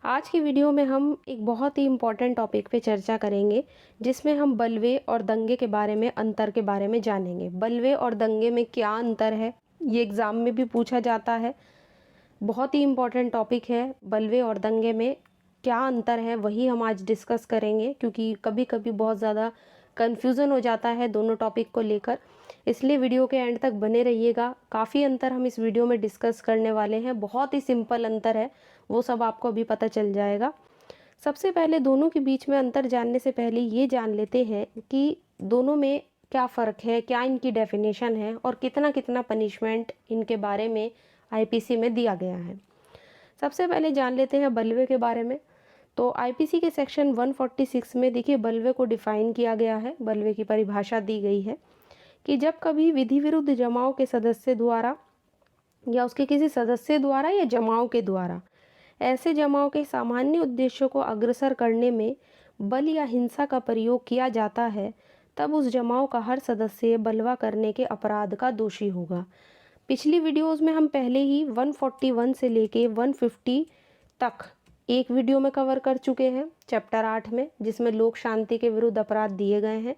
आज की वीडियो में हम एक बहुत ही इम्पोर्टेंट टॉपिक पे चर्चा करेंगे, जिसमें हम बलवे और दंगे के बारे में, अंतर के बारे में जानेंगे। बलवे और दंगे में क्या अंतर है, ये एग्ज़ाम में भी पूछा जाता है। बहुत ही इम्पोर्टेंट टॉपिक है। बलवे और दंगे में क्या अंतर है, वही हम आज डिस्कस करेंगे, क्योंकि कभी कभी बहुत ज़्यादा कन्फ्यूज़न हो जाता है दोनों टॉपिक को लेकर। इसलिए वीडियो के एंड तक बने रहिएगा। काफ़ी अंतर हम इस वीडियो में डिस्कस करने वाले हैं। बहुत ही सिंपल अंतर है, वो सब आपको अभी पता चल जाएगा। सबसे पहले दोनों के बीच में अंतर जानने से पहले ये जान लेते हैं कि दोनों में क्या फ़र्क है, क्या इनकी डेफिनेशन है और कितना कितना पनिशमेंट इनके बारे में आईपीसी में दिया गया है। सबसे पहले जान लेते हैं बलवे के बारे में। तो आईपीसी के सेक्शन 146 में देखिए बलवे को डिफ़ाइन किया गया है। बलवे की परिभाषा दी गई है कि जब कभी विधि विरुद्ध जमाव के सदस्य द्वारा या उसके किसी सदस्य द्वारा या जमाव के द्वारा ऐसे जमाव के सामान्य उद्देश्यों को अग्रसर करने में बल या हिंसा का प्रयोग किया जाता है, तब उस जमाव का हर सदस्य बलवा करने के अपराध का दोषी होगा। पिछली वीडियोस में हम पहले ही 141 से लेके 150 तक एक वीडियो में कवर कर चुके हैं, चैप्टर 8 में, जिसमें लोक शांति के विरुद्ध अपराध दिए गए हैं।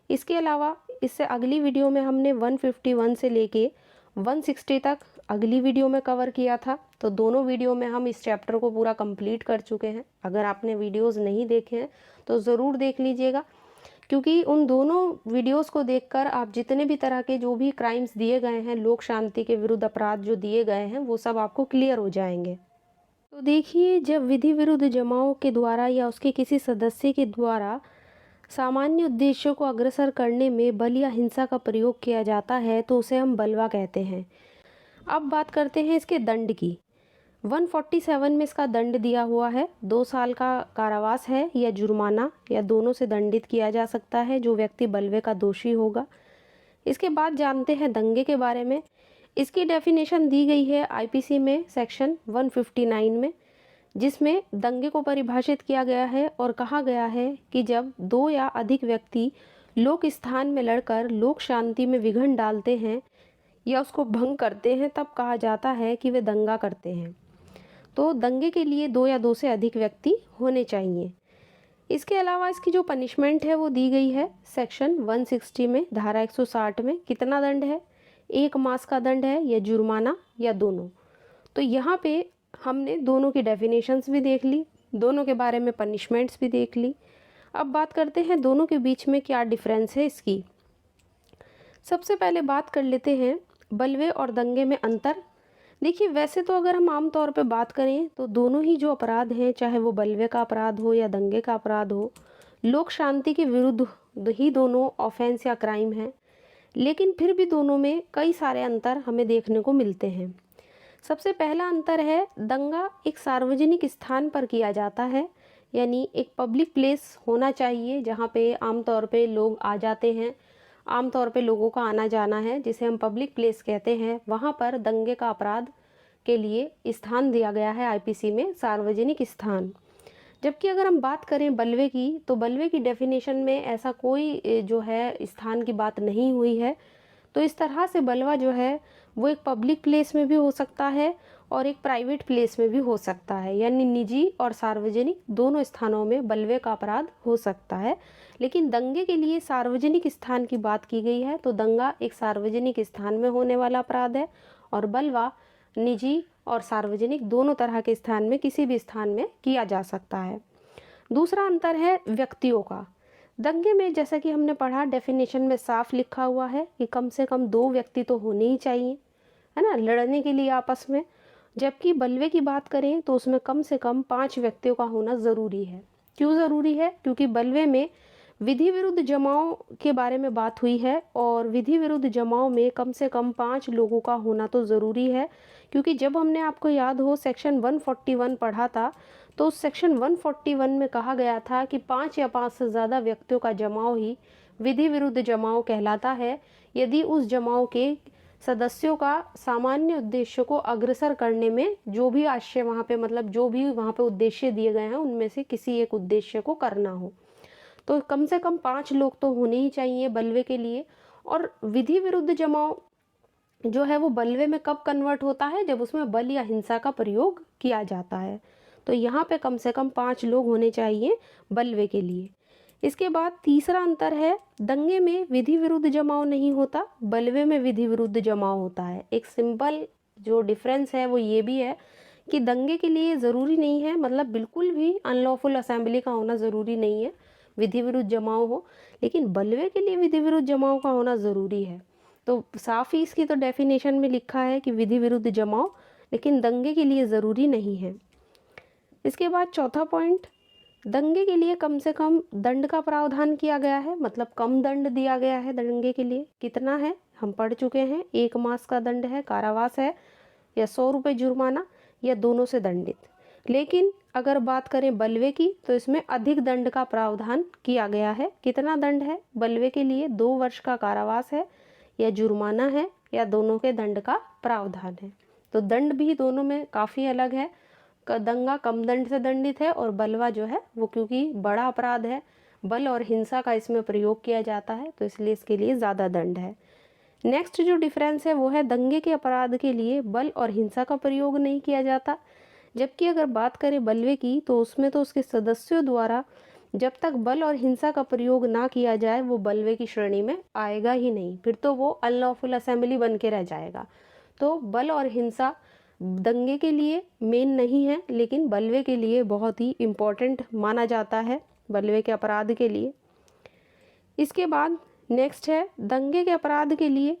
इसके अलावा इससे अगली वीडियो में हमने 151 से लेके 160 तक अगली वीडियो में कवर किया था। तो दोनों वीडियो में हम इस चैप्टर को पूरा कंप्लीट कर चुके हैं। अगर आपने वीडियोस नहीं देखे हैं तो ज़रूर देख लीजिएगा, क्योंकि उन दोनों वीडियोस को देखकर आप जितने भी तरह के जो भी क्राइम्स दिए गए हैं, लोक शांति के विरुद्ध अपराध जो दिए गए हैं, वो सब आपको क्लियर हो जाएंगे। तो देखिए, जब विधि विरुद्ध जमाव के द्वारा या उसके किसी सदस्य के द्वारा सामान्य उद्देश्यों को अग्रसर करने में बल या हिंसा का प्रयोग किया जाता है तो उसे हम बलवा कहते हैं। अब बात करते हैं इसके दंड की। 147 में इसका दंड दिया हुआ है, 2 साल का कारावास है या जुर्माना या दोनों से दंडित किया जा सकता है जो व्यक्ति बलवे का दोषी होगा। इसके बाद जानते हैं दंगे के बारे में। इसकी डेफिनेशन दी गई है आईपीसी में सेक्शन 159 में, जिसमें दंगे को परिभाषित किया गया है और कहा गया है कि जब 2 या अधिक व्यक्ति लोक स्थान में लड़कर लोक शांति में विघ्न डालते हैं या उसको भंग करते हैं, तब कहा जाता है कि वे दंगा करते हैं। तो दंगे के लिए 2 या 2 से अधिक व्यक्ति होने चाहिए। इसके अलावा इसकी जो पनिशमेंट है वो दी गई है सेक्शन 160 में, धारा 160 में। कितना दंड है? 1 मास का दंड है या जुर्माना या दोनों। तो यहाँ पे हमने दोनों की डेफिनेशंस भी देख ली, दोनों के बारे में पनिशमेंट्स भी देख ली। अब बात करते हैं दोनों के बीच में क्या डिफरेंस है इसकी। सबसे पहले बात कर लेते हैं बलवे और दंगे में अंतर। देखिए, वैसे तो अगर हम आम तौर पे बात करें तो दोनों ही जो अपराध हैं, चाहे वो बलवे का अपराध हो या दंगे का अपराध हो, लोक शांति के विरुद्ध ही दोनों ऑफेंस या क्राइम है। लेकिन फिर भी दोनों में कई सारे अंतर हमें देखने को मिलते हैं। सबसे पहला अंतर है, दंगा एक सार्वजनिक स्थान पर किया जाता है, यानी एक पब्लिक प्लेस होना चाहिए जहाँ पे आमतौर पे लोग आ जाते हैं, आमतौर पे लोगों का आना जाना है, जिसे हम पब्लिक प्लेस कहते हैं। वहाँ पर दंगे का अपराध के लिए स्थान दिया गया है आईपीसी में, सार्वजनिक स्थान। जबकि अगर हम बात करें बलवे की, तो बलवे की डेफिनेशन में ऐसा कोई जो है स्थान की बात नहीं हुई है। तो इस तरह से बलवा जो है वो एक पब्लिक प्लेस में भी हो सकता है और एक प्राइवेट प्लेस में भी हो सकता है, यानी निजी और सार्वजनिक दोनों स्थानों में बलवे का अपराध हो सकता है। लेकिन दंगे के लिए सार्वजनिक स्थान की बात की गई है, तो दंगा एक सार्वजनिक स्थान में होने वाला अपराध है और बलवा निजी और सार्वजनिक दोनों तरह के स्थान में, किसी भी स्थान में किया जा सकता है। दूसरा अंतर है व्यक्तियों का। दंगे में जैसा कि हमने पढ़ा, डेफिनेशन में साफ लिखा हुआ है कि कम से कम 2 व्यक्ति तो होने ही चाहिए, है ना, लड़ने के लिए आपस में। जबकि बलवे की बात करें तो उसमें कम से कम 5 व्यक्तियों का होना ज़रूरी है। क्यों ज़रूरी है? क्योंकि बलवे में विधि विरुद्ध जमाव के बारे में बात हुई है और विधि विरुद्ध जमाव में कम से कम 5 लोगों का होना तो ज़रूरी है। क्योंकि जब हमने, आपको याद हो, सेक्शन 141 पढ़ा था, तो उस सेक्शन 141 में कहा गया था कि 5 या 5 से ज़्यादा व्यक्तियों का जमाव ही विधि विरुद्ध जमाव कहलाता है, यदि उस जमाव के सदस्यों का सामान्य उद्देश्य को अग्रसर करने में जो भी आशय वहाँ पे, मतलब जो भी वहाँ पे उद्देश्य दिए गए हैं, उनमें से किसी एक उद्देश्य को करना हो। तो कम से कम 5 लोग तो होने ही चाहिए बलवे के लिए। और विधि विरुद्ध जमाव जो है वो बलवे में कब कन्वर्ट होता है? जब उसमें बल या हिंसा का प्रयोग किया जाता है। तो यहाँ पे कम से कम 5 लोग होने चाहिए बल्वे के लिए। इसके बाद तीसरा अंतर है, दंगे में विधि विरुद्ध जमाव नहीं होता, बल्वे में विधि विरुद्ध जमाव होता है। एक सिंपल जो डिफरेंस है वो ये भी है कि दंगे के लिए ज़रूरी नहीं है, मतलब बिल्कुल भी अनलॉफुल असेंबली का होना ज़रूरी नहीं है, विधि विरुद्ध जमाव हो, लेकिन बल्वे के लिए विधि विरुद्ध जमाव का होना ज़रूरी है। तो साफ ही इसकी तो डेफिनेशन में लिखा है कि विधि विरुद्ध जमाव, लेकिन दंगे के लिए ज़रूरी नहीं है। इसके बाद चौथा पॉइंट, दंगे के लिए कम से कम दंड का प्रावधान किया गया है, मतलब कम दंड दिया गया है दंगे के लिए। कितना है हम पढ़ चुके हैं, 1 मास का दंड है, कारावास है, या 100 रुपये जुर्माना, या दोनों से दंडित। लेकिन अगर बात करें बल्वे की तो इसमें अधिक दंड का प्रावधान किया गया है। कितना दंड है बल्वे के लिए, 2 वर्ष का कारावास है, या जुर्माना है, या दोनों के दंड का प्रावधान है। तो दंड भी दोनों में काफ़ी अलग है। दंगा कम दंड से दंडित है और बलवा जो है वो क्योंकि बड़ा अपराध है, बल और हिंसा का इसमें प्रयोग किया जाता है, तो इसलिए इसके लिए ज़्यादा दंड है। नेक्स्ट जो डिफरेंस है वो है, दंगे के अपराध के लिए बल और हिंसा का प्रयोग नहीं किया जाता, जबकि अगर बात करें बल्वे की तो उसमें तो उसके सदस्यों द्वारा जब तक बल और हिंसा का प्रयोग ना किया जाए वो बल्वे की श्रेणी में आएगा ही नहीं, फिर तो वो अनलॉफुल असेंबली बन के रह जाएगा। तो बल और हिंसा दंगे के लिए मेन नहीं है, लेकिन बल्वे के लिए बहुत ही इम्पोर्टेंट माना जाता है, बल्वे के अपराध के लिए। इसके बाद नेक्स्ट है, दंगे के अपराध के लिए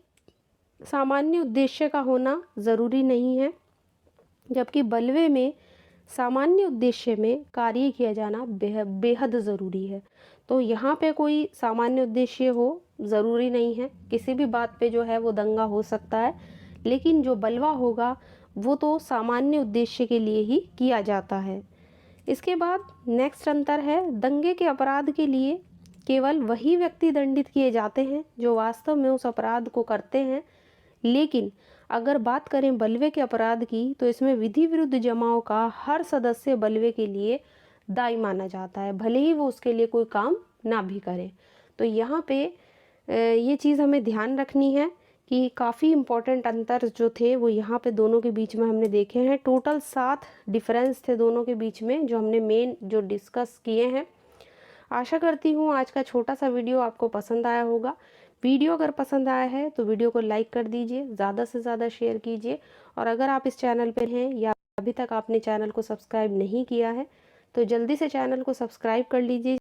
सामान्य उद्देश्य का होना ज़रूरी नहीं है, जबकि बल्वे में सामान्य उद्देश्य में कार्य किया जाना बेहद ज़रूरी है। तो यहाँ पे कोई सामान्य उद्देश्य हो ज़रूरी नहीं है, किसी भी बात पे जो है वो दंगा हो सकता है, लेकिन जो बलवा होगा वो तो सामान्य उद्देश्य के लिए ही किया जाता है। इसके बाद नेक्स्ट अंतर है, दंगे के अपराध के लिए केवल वही व्यक्ति दंडित किए जाते हैं जो वास्तव में उस अपराध को करते हैं, लेकिन अगर बात करें बल्वे के अपराध की तो इसमें विधि विरुद्ध जमाव का हर सदस्य बल्वे के लिए दायी माना जाता है, भले ही वो उसके लिए कोई काम ना भी करे। तो यहाँ पे ये चीज़ हमें ध्यान रखनी है कि काफ़ी इम्पोर्टेंट अंतर जो थे वो यहाँ पे दोनों के बीच में हमने देखे हैं। टोटल 7 डिफरेंस थे दोनों के बीच में जो हमने मेन जो डिस्कस किए हैं। आशा करती हूँ आज का छोटा सा वीडियो आपको पसंद आया होगा। वीडियो अगर पसंद आया है तो वीडियो को लाइक कर दीजिए, ज़्यादा से ज़्यादा शेयर कीजिए, और अगर आप इस चैनल पर हैं या अभी तक आपने चैनल को सब्सक्राइब नहीं किया है तो जल्दी से चैनल को सब्सक्राइब कर लीजिए।